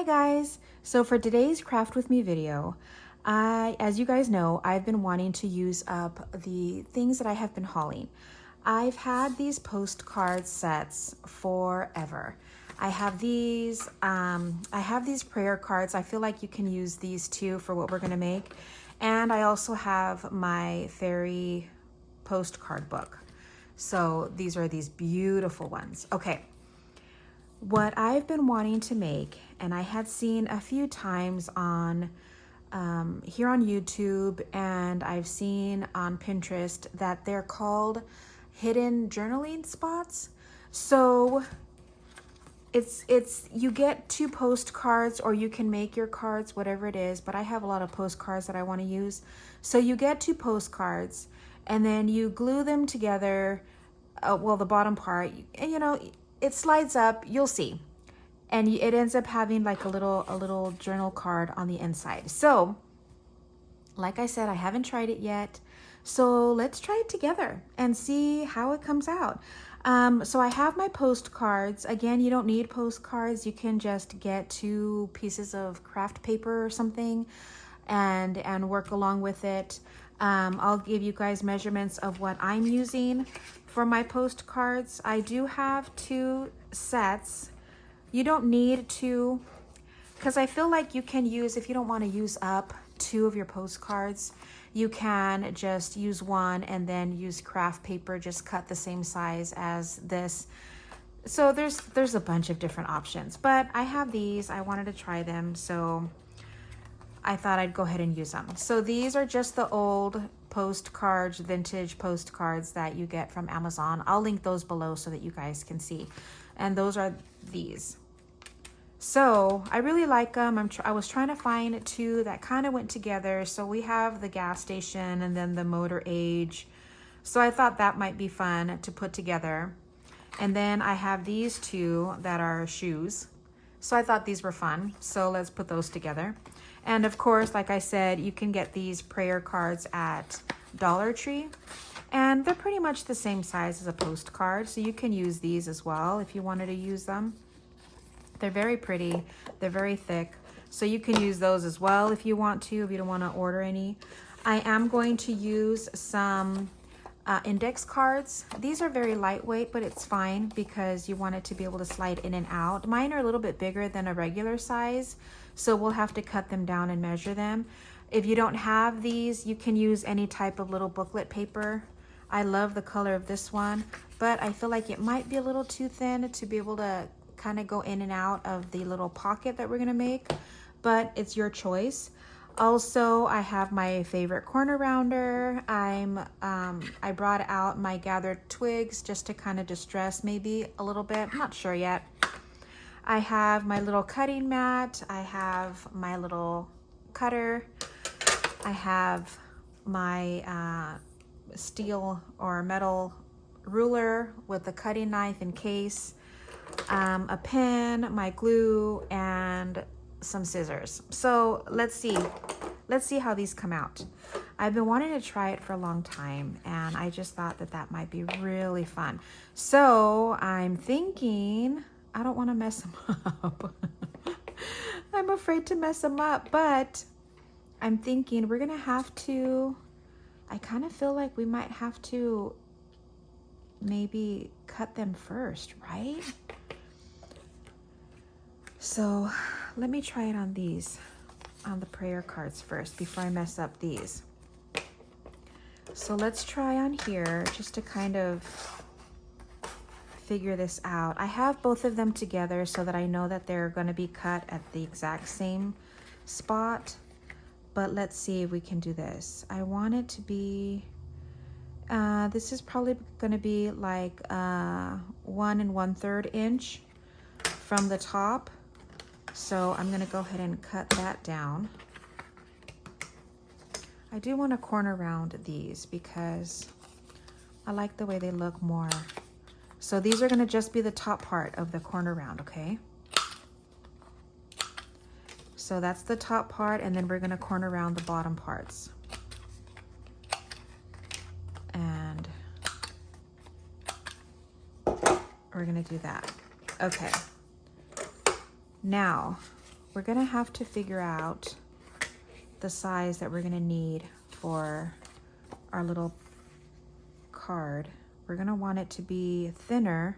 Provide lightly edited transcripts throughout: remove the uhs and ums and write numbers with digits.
guys! So for today's craft with me video, as you guys know, I've been wanting to use up the things that I have been hauling. I've had these postcard sets forever. I have these prayer cards. I feel like you can use these too for what we're gonna make. And I also have my fairy postcard book. So these are these beautiful ones. Okay. What I've been wanting to make, and I had seen a few times on here on YouTube, and I've seen on Pinterest that they're called hidden journaling spots. So it's you get 2 postcards, or you can make your cards, whatever it is, but I have a lot of postcards that I want to use. So you get 2 postcards and then you glue them together, well, the bottom part, and you know, it slides up, you'll see. And it ends up having like a little journal card on the inside. So, like I said, I haven't tried it yet. So let's try it together and see how it comes out. So I have my postcards. Again, you don't need postcards. You can just get 2 pieces of craft paper or something and work along with it. I'll give you guys measurements of what I'm using for my postcards. I do have 2 sets. You don't need 2, because I feel like you can use, if you don't want to use up 2 of your postcards, you can just use 1 and then use craft paper, just cut the same size as this. So there's a bunch of different options, but I have these. I wanted to try them, so I thought I'd go ahead and use them. So these are just the old postcards, vintage postcards that you get from Amazon. I'll link those below so that you guys can see. And those are these. So I really like them. I was trying to find 2 that kind of went together. So we have the gas station and then the motor age. So I thought that might be fun to put together. And then I have these 2 that are shoes. So I thought these were fun. So let's put those together. And of course, like I said, you can get these prayer cards at Dollar Tree. And they're pretty much the same size as a postcard. So you can use these as well if you wanted to use them. They're very pretty. They're very thick. So you can use those as well if you want to, if you don't want to order any. I am going to use some index cards. These are very lightweight, but it's fine because you want it to be able to slide in and out. Mine are a little bit bigger than a regular size, so we'll have to cut them down and measure them. If you don't have these, you can use any type of little booklet paper. I love the color of this one, but I feel like it might be a little too thin to be able to kind of go in and out of the little pocket that we're gonna make, but it's your choice. Also, I have my favorite corner rounder. I brought out my gathered twigs just to kind of distress maybe a little bit. I'm not sure yet. I have my little cutting mat. I have my little cutter. I have my steel or metal ruler with the cutting knife in case, a pen, my glue, and some scissors. So let's see how these come out. I've been wanting to try it for a long time, and I just thought that that might be really fun. So I'm thinking, I don't want to mess them up. I'm afraid to mess them up, but I'm thinking we're gonna have to, I kind of feel like we might have to maybe cut them first, right? So let me try it on these, on the prayer cards first before I mess up these. So let's try on here just to kind of figure this out. I have both of them together so that I know that they're going to be cut at the exact same spot. But let's see if we can do this. I want it to be, this is probably going to be like 1 1/3 inch from the top. So I'm gonna go ahead and cut that down. I do want to corner round these because I like the way they look more. So these are gonna just be the top part of the corner round, okay? So that's the top part, and then we're gonna corner round the bottom parts. And we're gonna do that. Okay. Now, we're gonna have to figure out the size that we're gonna need for our little card. We're gonna want it to be thinner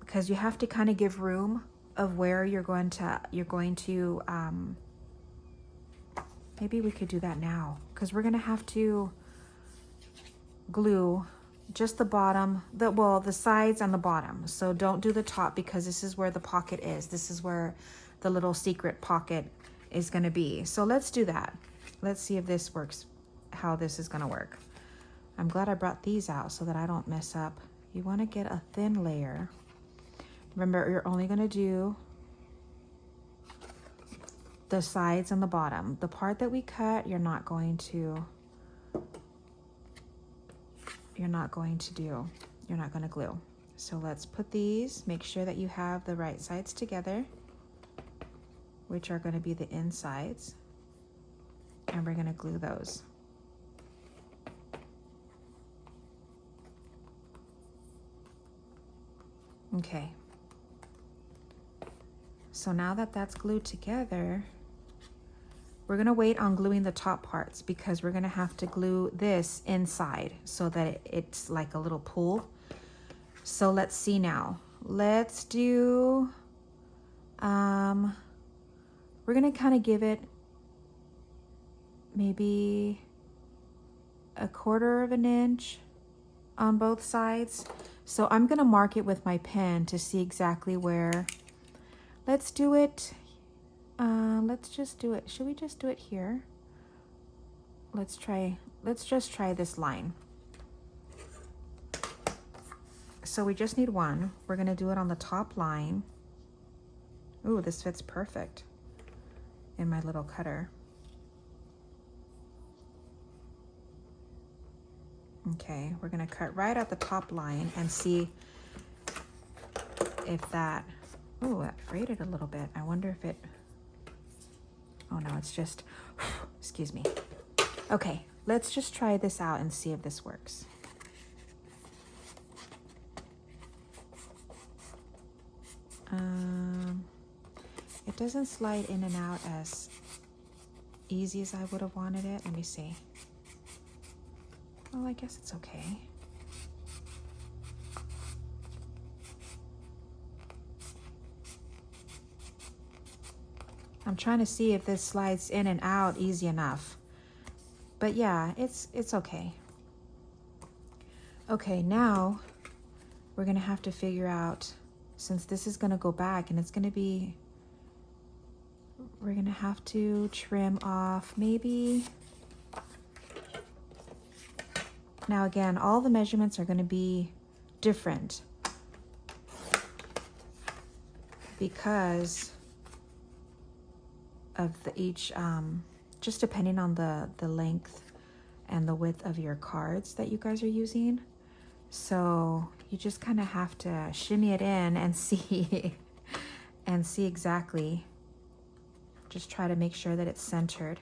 because you have to kind of give room of where you're going to maybe we could do that now because we're gonna have to glue just the bottom, the sides and the bottom. So don't do the top because this is where the pocket is. This is where the little secret pocket is gonna be. So let's do that. Let's see if this works, how this is gonna work. I'm glad I brought these out so that I don't mess up. You wanna get a thin layer. Remember, you're only gonna do the sides and the bottom. The part that we cut, you're not going to glue. So let's put these, make sure that you have the right sides together, which are gonna be the insides, and we're gonna glue those. Okay. So now that that's glued together, we're gonna wait on gluing the top parts because we're gonna have to glue this inside so that it's like a little pool. So let's see now. Let's do, we're gonna kind of give it maybe 1/4 of an inch on both sides. So I'm gonna mark it with my pen to see exactly where. Let's do it. Let's just do it. Should we just do it here? Let's just try this line. So we just need one. We're gonna do it on the top line. Ooh, this fits perfect in my little cutter. Okay, we're gonna cut right at the top line and see if that, ooh, that frayed it a little bit. I wonder if it, oh no, it's just, excuse me. Okay, let's just try this out and see if this works. It doesn't slide in and out as easy as I would have wanted it. Let me see. Well, I guess it's okay. I'm trying to see if this slides in and out easy enough. But yeah, it's okay. Okay, now we're gonna have to figure out, since this is gonna go back and it's gonna be, we're gonna have to trim off maybe. Now again, all the measurements are gonna be different because of each, just depending on the length and the width of your cards that you guys are using. So you just kind of have to shimmy it in and see and see exactly. Just try to make sure that it's centered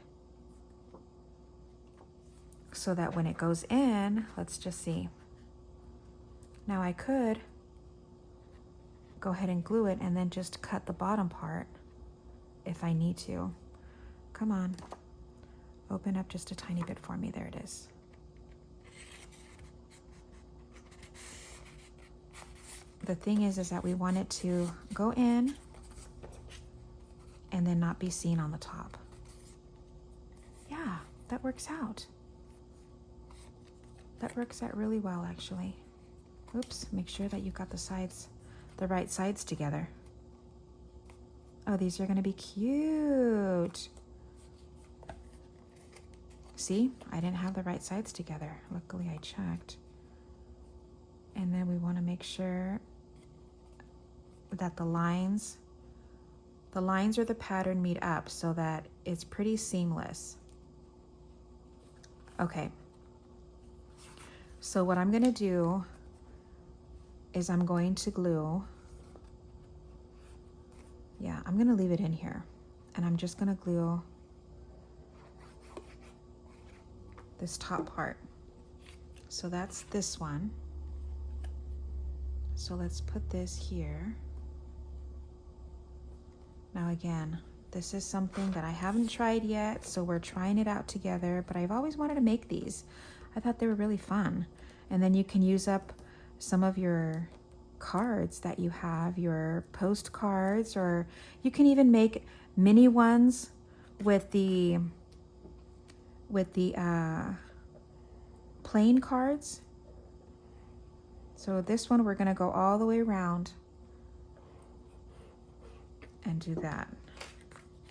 so that when it goes in, let's just see. Now I could go ahead and glue it and then just cut the bottom part if I need to. Come on, open up just a tiny bit for me. There it is. The thing is that we want it to go in and then not be seen on the top. Yeah, that works out. That works out really well, actually. Oops, make sure that you got the sides, the right sides together. Oh, these are gonna be cute. See, I didn't have the right sides together. Luckily I checked. And then we wanna make sure that the lines or the pattern meet up so that it's pretty seamless. Okay. So what I'm gonna do is I'm going to glue, yeah, I'm gonna leave it in here and I'm just gonna glue this top part. So that's this one. So let's put this here. Now again, this is something that I haven't tried yet, so we're trying it out together, but I've always wanted to make these. I thought they were really fun. And then you can use up some of your cards that you have, your postcards, or you can even make mini ones with the plain cards. So this one we're gonna go all the way around and do that.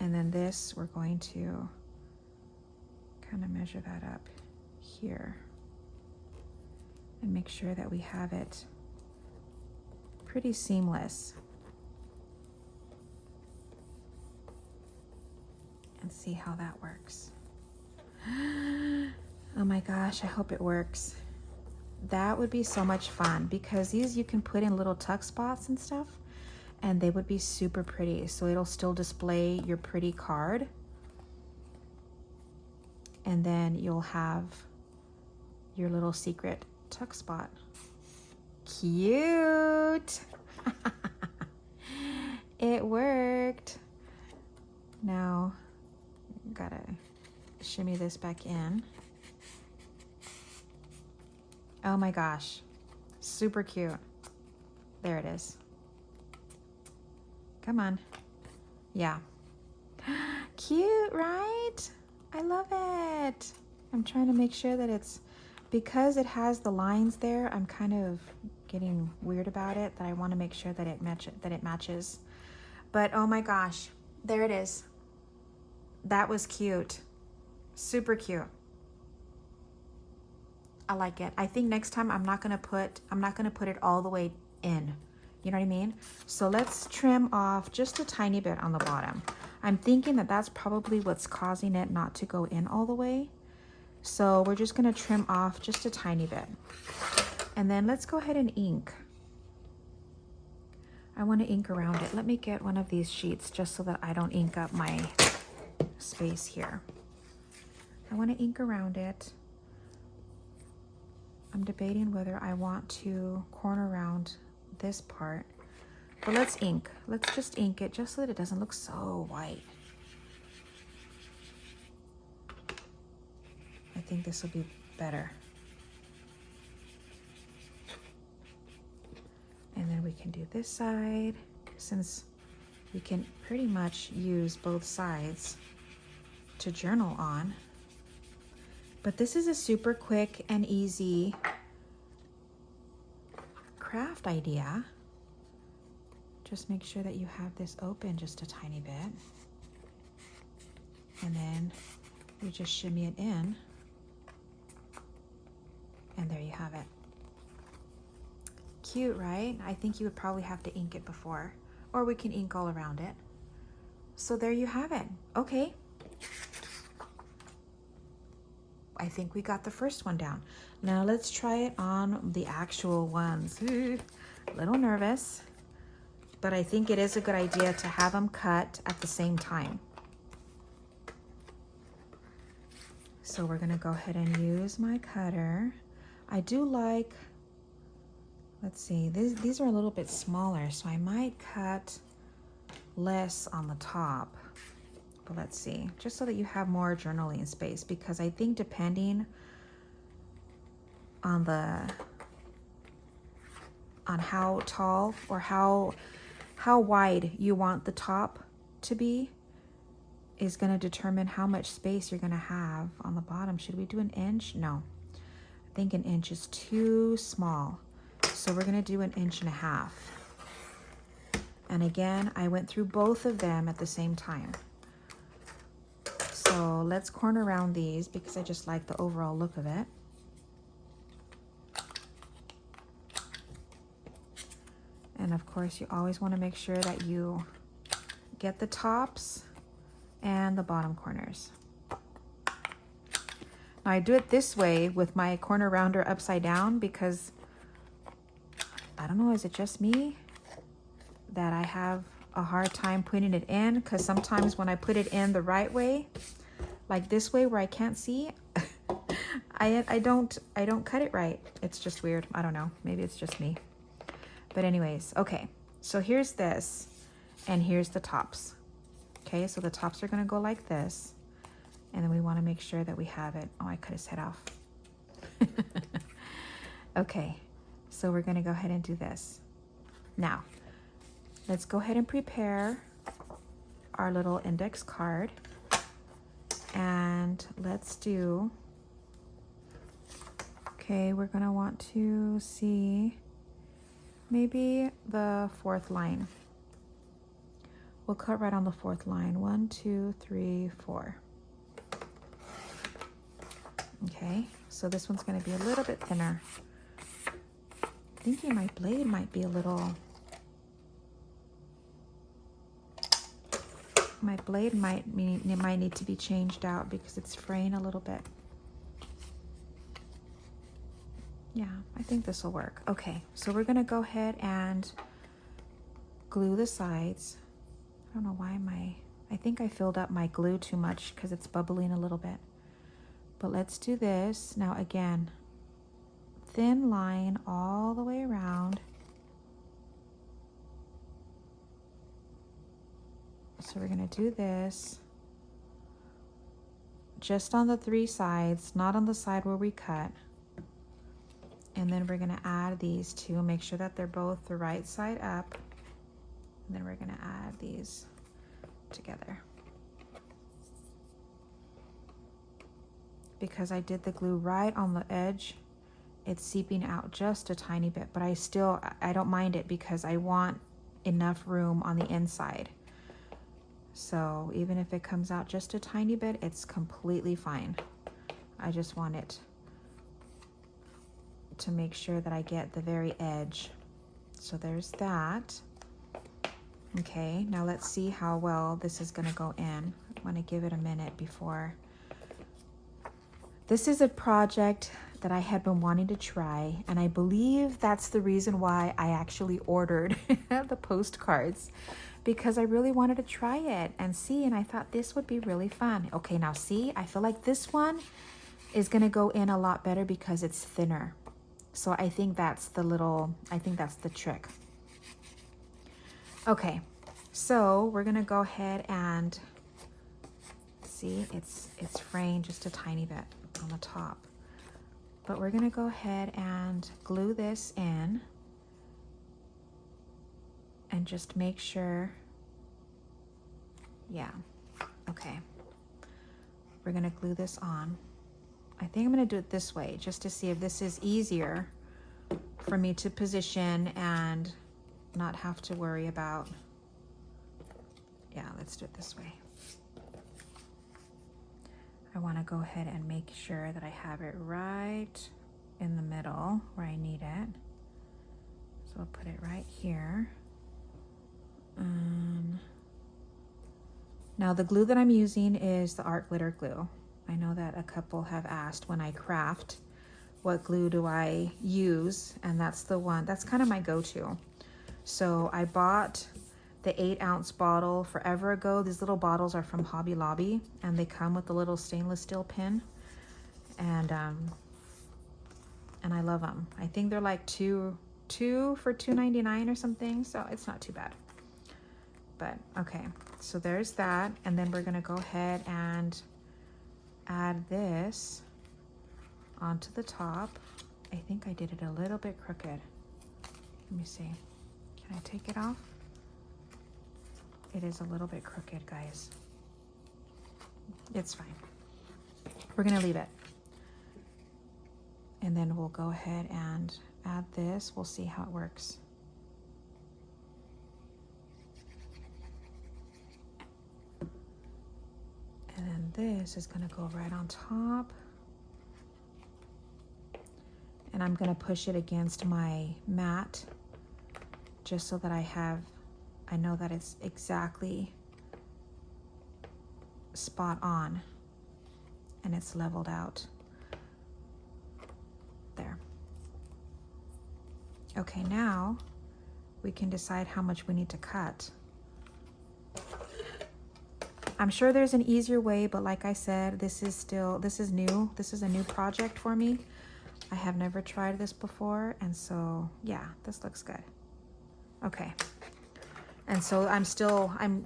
And then this, we're going to kind of measure that up here and make sure that we have it pretty seamless. And see how that works. Oh my gosh, I hope it works. That would be so much fun because these you can put in little tuck spots and stuff, and they would be super pretty. So it'll still display your pretty card. And then you'll have your little secret tuck spot. Cute. It worked. Now, gotta shimmy this back in. Oh my gosh, super cute. There it is. Come on. Yeah. Cute, right? I love it. I'm trying to make sure that it's, because it has the lines there, I'm kind of getting weird about it, that I want to make sure that it matches. But oh my gosh, there it is. That was cute. Super cute. I like it. I think next time I'm not gonna put it all the way in. You know what I mean? So let's trim off just a tiny bit on the bottom. I'm thinking that that's probably what's causing it not to go in all the way. So we're just gonna trim off just a tiny bit. And then let's go ahead and ink. I want to ink around it. Let me get one of these sheets just so that I don't ink up my space here. I want to ink around it. I'm debating whether I want to corner around this part, but let's ink. Let's just ink it just so that it doesn't look so white. I think this will be better. And then we can do this side, since we can pretty much use both sides to journal on. But this is a super quick and easy craft idea. Just make sure that you have this open just a tiny bit. And then you just shimmy it in. And there you have it. Cute, right? I think you would probably have to ink it before, or we can ink all around it. So there you have it. Okay. I think we got the first one down. Now let's try it on the actual ones. A little nervous, but I think it is a good idea to have them cut at the same time. So we're gonna go ahead and use my cutter. I do like, let's see, these are a little bit smaller, so I might cut less on the top. But let's see, just so that you have more journaling space, because I think depending on how tall or how wide you want the top to be is going to determine how much space you're going to have on the bottom. Should we do an inch? No, I think an inch is too small. So we're going to do 1.5 inches. And again, I went through both of them at the same time. So let's corner around these because I just like the overall look of it. And of course, you always want to make sure that you get the tops and the bottom corners. Now I do it this way with my corner rounder upside down because I don't know, is it just me that I have a hard time putting it in? Because sometimes when I put it in the right way, like this way where I can't see, I don't cut it right. It's just weird. I don't know. Maybe it's just me. But anyways, okay. So here's this, and here's the tops. Okay, so the tops are gonna go like this. And then we wanna make sure that we have it. Oh, I cut his head off. Okay, so we're gonna go ahead and do this. Now, let's go ahead and prepare our little index card. And let's do, okay, we're gonna want to see maybe the 4th line. We'll cut right on the 4th line. 1, 2, 3, 4. Okay, so this one's gonna be a little bit thinner. Thinking my blade might be a little, my blade might need to be changed out because it's fraying a little bit. Yeah, I think this will work. Okay, so we're gonna go ahead and glue the sides. I don't know why I think I filled up my glue too much because it's bubbling a little bit. But let's do this. Now again, thin line all the way around. So we're gonna do this just on the 3 sides, not on the side where we cut. And then we're gonna add these 2, make sure that they're both the right side up. And then we're gonna add these together. Because I did the glue right on the edge, it's seeping out just a tiny bit, but I don't mind it because I want enough room on the inside. So even if it comes out just a tiny bit, it's completely fine. I just want it to make sure that I get the very edge. So there's that. Okay, now let's see how well this is gonna go in. I wanna give it a minute before. This is a project that I had been wanting to try, and I believe that's the reason why I actually ordered the postcards, because I really wanted to try it and see, and I thought this would be really fun. Okay, now see, I feel like this one is gonna go in a lot better because it's thinner. So I think that's the trick. Okay, so we're gonna go ahead and see, it's fraying just a tiny bit on the top. But we're gonna go ahead and glue this in and just make sure, yeah, okay. We're gonna glue this on. I think I'm gonna do it this way just to see if this is easier for me to position and not have to worry about, yeah, let's do it this way. I want to go ahead and make sure that I have it right in the middle where I need it. So I'll put it right here. Now the glue that I'm using is the art glitter glue. I know that a couple have asked when I craft, what glue do I use? And that's the one, that's kind of my go-to. So I bought the 8-ounce bottle forever ago. These little bottles are from Hobby Lobby, and they come with a little stainless steel pin, and I love them. I think they're like two for $2.99 or something, so it's not too bad. But okay, so there's that, and then we're gonna go ahead and add this onto the top. I think I did it a little bit crooked. Let me see. Can I take it off? It is a little bit crooked, guys. It's fine. We're gonna leave it. And then we'll go ahead and add this. We'll see how it works. And then this is gonna go right on top. And I'm gonna push it against my mat just so that I know that it's exactly spot on and it's leveled out. There. Okay, now we can decide how much we need to cut. I'm sure there's an easier way, but like I said, this is new. This is a new project for me. I have never tried this before, and so yeah, this looks good. Okay. And so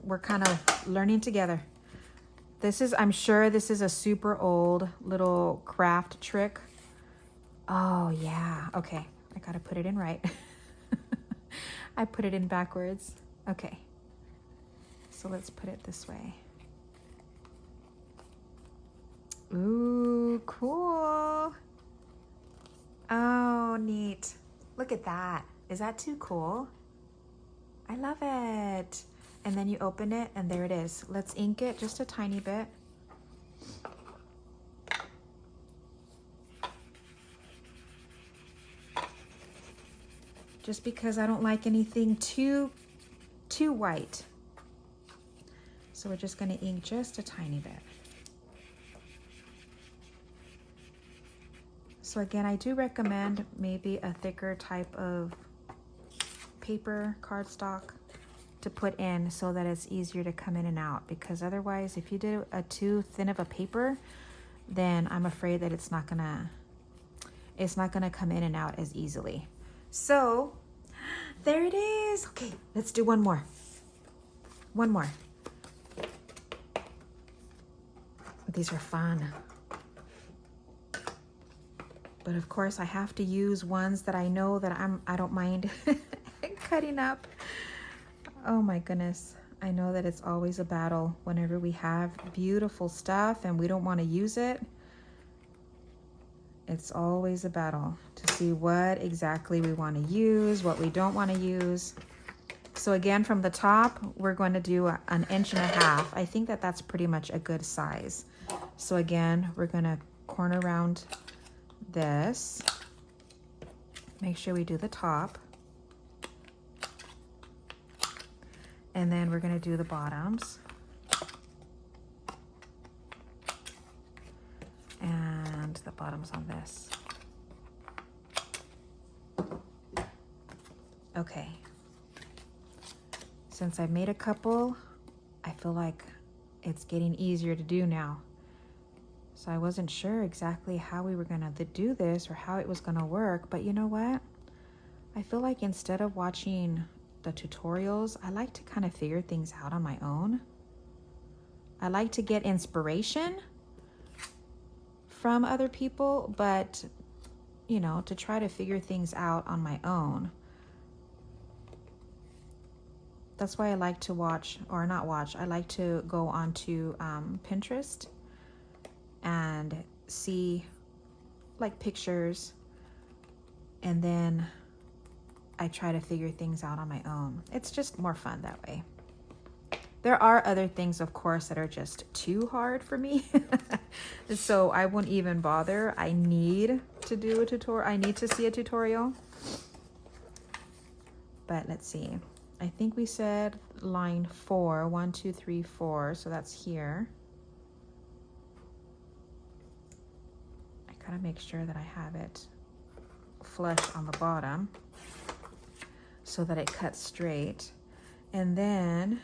we're kind of learning together. I'm sure this is a super old little craft trick. Oh yeah, okay. I gotta put it in right. I put it in backwards. Okay. So let's put it this way. Ooh, cool. Oh, neat. Look at that. Is that too cool? I love it. And then you open it and there it is. Let's ink it just a tiny bit. Just because I don't like anything too white. So we're just going to ink just a tiny bit. So again, I do recommend maybe a thicker type of paper, cardstock to put in so that it's easier to come in and out, because otherwise if you do a too thin of a paper, then I'm afraid that it's not gonna come in and out as easily. So there it is. Okay, let's do one more. One more. These are fun. But of course I have to use ones that I know that I don't mind cutting up. Oh my goodness. I know that it's always a battle whenever we have beautiful stuff and we don't want to use it. It's always a battle to see what exactly we want to use, what we don't want to use. So again, from the top, we're going to do 1.5 inches. I think that that's pretty much a good size. So again, we're going to corner around this. Make sure we do the top. And then we're going to do the bottoms. And the bottoms on this. Okay. Since I've made a couple, I feel like it's getting easier to do now. So I wasn't sure exactly how we were going to do this or how it was going to work. But you know what? I feel like instead of watching the tutorials, I like to kind of figure things out on my own. I like to get inspiration from other people, but you know, to try to figure things out on my own. That's why I like to watch, or not watch, I like to go onto Pinterest and see like pictures, and then I try to figure things out on my own. It's just more fun that way. There are other things, of course, that are just too hard for me. So I won't even bother. I need to do a tutorial. I need to see a tutorial. But let's see. I think we said line 4, 1, 2, 3, 4. So that's here. I gotta make sure that I have it flush on the bottom so that it cuts straight. And then,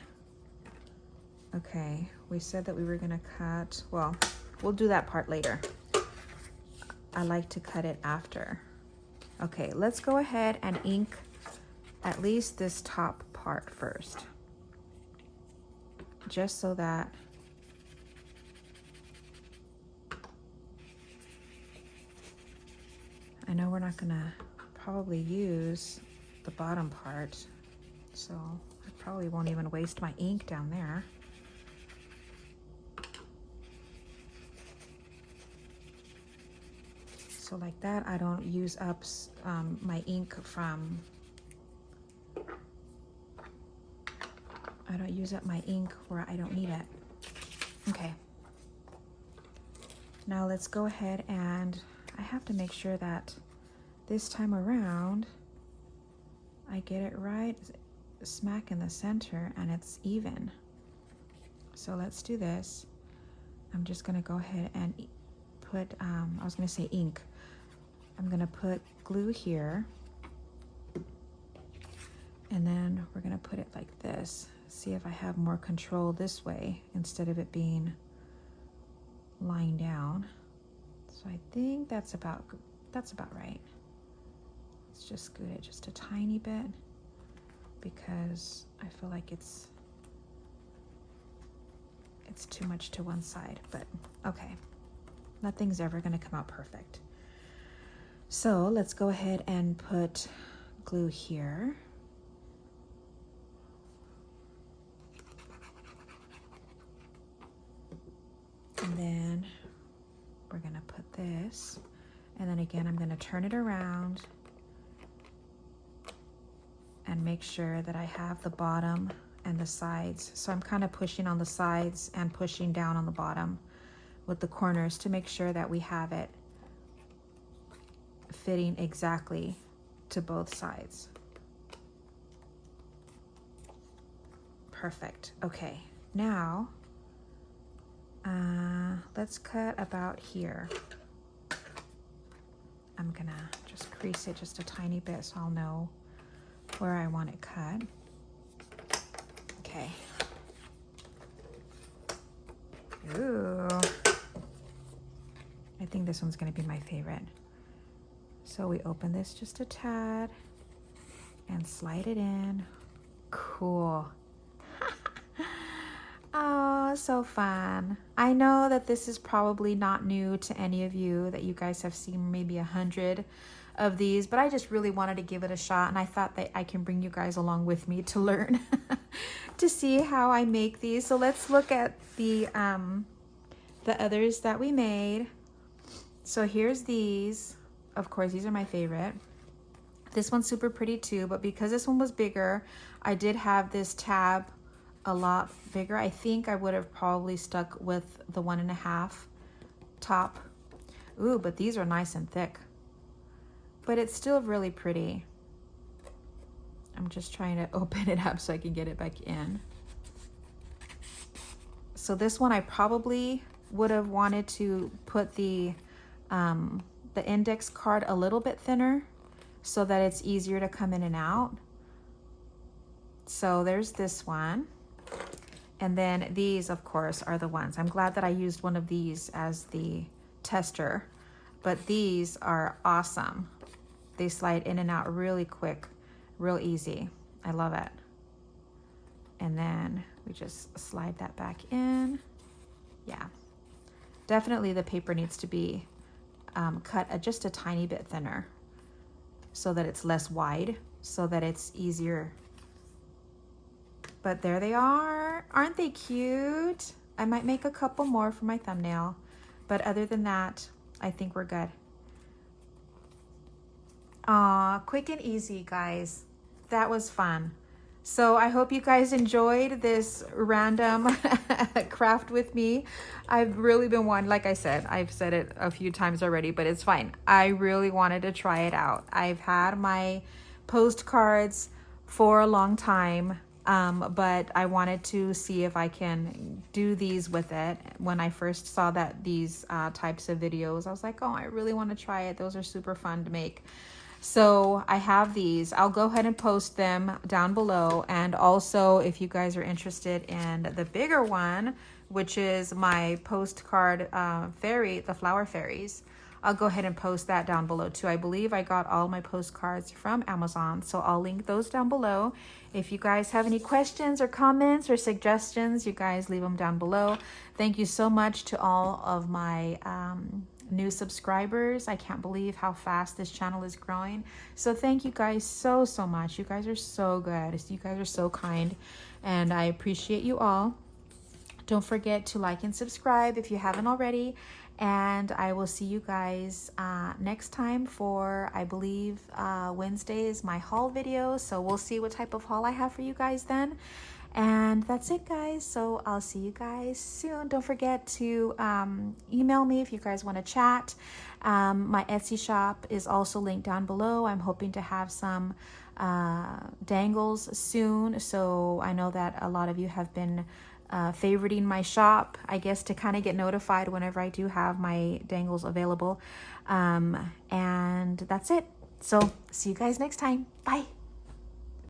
okay, we said that we were gonna cut, well, we'll do that part later. I like to cut it after. Okay, let's go ahead and ink at least this top part first. Just so that I know we're not gonna probably use the bottom part, so I probably won't even waste my ink down there. So like that, I don't use up my ink from, I don't use up my ink where I don't need it. Okay. Now let's go ahead and I have to make sure that this time around I get it right smack in the center and it's even. So let's do this. I'm just gonna go ahead and put, I was gonna say ink. I'm gonna put glue here, and then we're gonna put it like this. See if I have more control this way instead of it being lying down. So I think that's about right. Let's just scoot it just a tiny bit, because I feel like it's too much to one side, but okay. Nothing's ever gonna come out perfect. So let's go ahead and put glue here. And then we're gonna put this, and then again I'm gonna turn it around and make sure that I have the bottom and the sides. So I'm kind of pushing on the sides and pushing down on the bottom with the corners to make sure that we have it fitting exactly to both sides. Perfect. Okay, now let's cut about here. I'm gonna just crease it just a tiny bit so I'll know where I want it cut. Okay. Ooh. I think this one's gonna be my favorite. So we open this just a tad and slide it in. Cool. Oh, so fun. I know that this is probably not new to any of you, that you guys have seen maybe 100 of these, but I just really wanted to give it a shot, and I thought that I can bring you guys along with me to learn to see how I make these. So let's look at the others that we made. So here's these. Of course, these are my favorite. This one's super pretty too, but because this one was bigger, I did have this tab a lot bigger. I think I would have probably stuck with the 1.5 top. Ooh, but these are nice and thick. But it's still really pretty. I'm just trying to open it up so I can get it back in. So this one I probably would have wanted to put the index card a little bit thinner so that it's easier to come in and out. So there's this one. And then these, of course, are the ones. I'm glad that I used one of these as the tester, but these are awesome. They slide in and out really quick, real easy. I love it. And then we just slide that back in. Yeah, definitely the paper needs to be cut just a tiny bit thinner so that it's less wide, so that it's easier. But there they are. Aren't they cute? I might make a couple more for my thumbnail, but other than that, I think we're good. Aw, quick and easy, guys. That was fun. So I hope you guys enjoyed this random craft with me. I've really been wanting, like I said, I've said it a few times already, but it's fine. I really wanted to try it out. I've had my postcards for a long time, but I wanted to see if I can do these with it. When I first saw that these types of videos, I was like, oh, I really want to try it. Those are super fun to make. So I have these. I'll go ahead and post them down below. And also, if you guys are interested in the bigger one, which is my postcard fairy, the Flower-Fairies, I'll go ahead and post that down below too. I believe I got all my postcards from Amazon, so I'll link those down below. If you guys have any questions or comments or suggestions, you guys leave them down below. Thank you so much to all of my new subscribers. I can't believe how fast this channel is growing. So thank you guys so much. You guys are so good. You guys are so kind, and I appreciate you all. Don't forget to like and subscribe if you haven't already, and I will see you guys next time for, I believe, Wednesday is my haul video, so we'll see what type of haul I have for you guys then. And that's it, guys. So I'll see you guys soon. Don't forget to email me if you guys want to chat. My Etsy shop is also linked down below. I'm hoping to have some dangles soon. So I know that a lot of you have been favoriting my shop, I guess, to kind of get notified whenever I do have my dangles available. And that's it. So see you guys next time. Bye.